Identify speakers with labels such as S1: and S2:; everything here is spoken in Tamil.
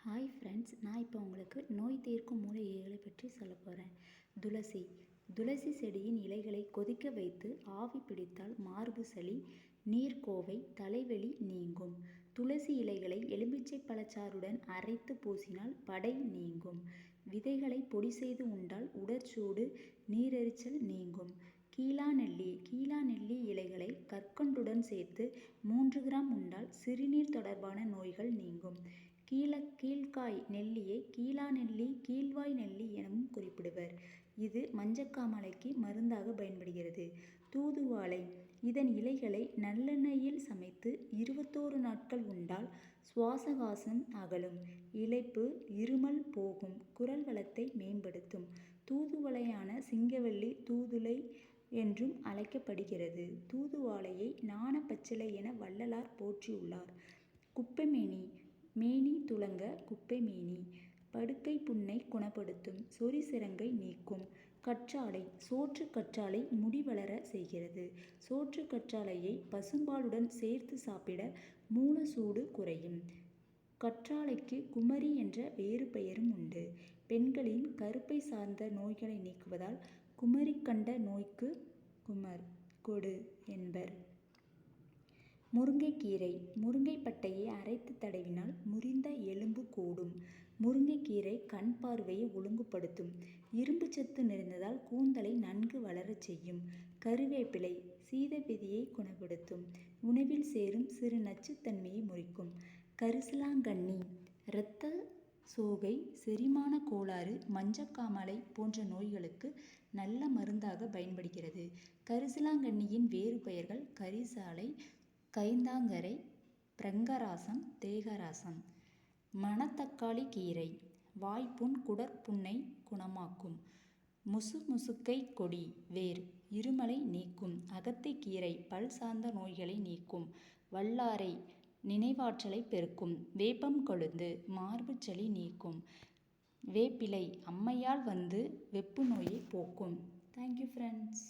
S1: ஹாய் ஃப்ரெண்ட்ஸ், நான் இப்போ உங்களுக்கு நோய் தீர்க்கும் மூலிகைகளை பற்றி சொல்ல போகிறேன். துளசி செடியின் இலைகளை கொதிக்க வைத்து ஆவி பிடித்தால் மார்பு சளி, நீர்க்கோவை, தலைவலி நீங்கும். துளசி இலைகளை எலுமிச்சை பழச்சாறுடன் அரைத்து பூசினால் படை நீங்கும். விதைகளை பொடி செய்து உண்டால் உடற்சூடு, நீரெரிச்சல் நீங்கும். கீழாநெல்லி இலைகளை கற்கண்டுடன் சேர்த்து 3 கிராம் உண்டால் சிறுநீர் தொடர்பான நோய்கள் நீங்கும். கீழ்காய் நெல்லியை கீழாநெல்லி, கீழ்வாய் நெல்லி எனவும் குறிப்பிடுவர். இது மஞ்சக்காமாலைக்கு மருந்தாக பயன்படுகிறது. தூதுவளை இதன் இலைகளை நல்லெண்ணெயில் சமைத்து 21 நாட்கள் உண்டால் சுவாசகாசம் அகலும், இளைப்பு, இருமல் போகும், குரல் வளத்தை மேம்படுத்தும். தூதுவளையான சிங்கவல்லி தூதுளை என்றும் அழைக்கப்படுகிறது. தூதுவளையை ஞானப்பச்சிலை என வள்ளலார் போற்றியுள்ளார். குப்பைமேனி மேனி துலங்க குப்பைமேனி படுக்கை புண்ணை குணப்படுத்தும், சொறி சிரங்கை நீக்கும். கற்றாழை சோற்று கற்றாழை முடி வளர செய்கிறது. சோற்று கற்றாழையை பசும்பாலுடன் சேர்த்து சாப்பிட மூலசூடு குறையும். கற்றாழைக்கு குமரி என்ற வேறு பெயரும் உண்டு. பெண்களின் கருப்பை சார்ந்த நோய்களை நீக்குவதால் குமரிக்கண்ட நோய்க்கு குமர் கொடு என்பர். முருங்கைக்கீரை முருங்கைப்பட்டையை அரைத்து தடவினால் முறிந்த எலும்பு கூடும். முருங்கைக்கீரை கண் பார்வையை ஒழுங்குபடுத்தும். இரும்பு சத்து நிறைந்ததால் கூந்தலை நன்கு வளரச் செய்யும். கருவேப்பிலை சீதபேதியை குணப்படுத்தும். உணவில் சேரும் சிறு நச்சுத்தன்மையை முறிக்கும். கரிசலாங்கண்ணி இரத்த சோகை, செரிமான கோளாறு, மஞ்சக்காமாலை போன்ற நோய்களுக்கு நல்ல மருந்தாக பயன்படுகிறது. கரிசலாங்கண்ணியின் வேறு பெயர்கள் கரிசாலை, கைந்தாங்கரை, பிரங்கராசம், தேகராசம். மணத்தக்காளி கீரை வாய்ப்புண், குடற்புண்ணை குணமாக்கும். முசுமுசுக்கை கொடி வேர் இருமலை நீக்கும். அகத்திக்கீரை பல் சார்ந்த நோய்களை நீக்கும். வல்லாரை நினைவாற்றலை பெருக்கும். வேப்பம் கொழுந்து மார்பு சளி நீக்கும். வேப்பிலை அம்மையால் வந்து வெப்பு நோயை போக்கும். Thank you friends.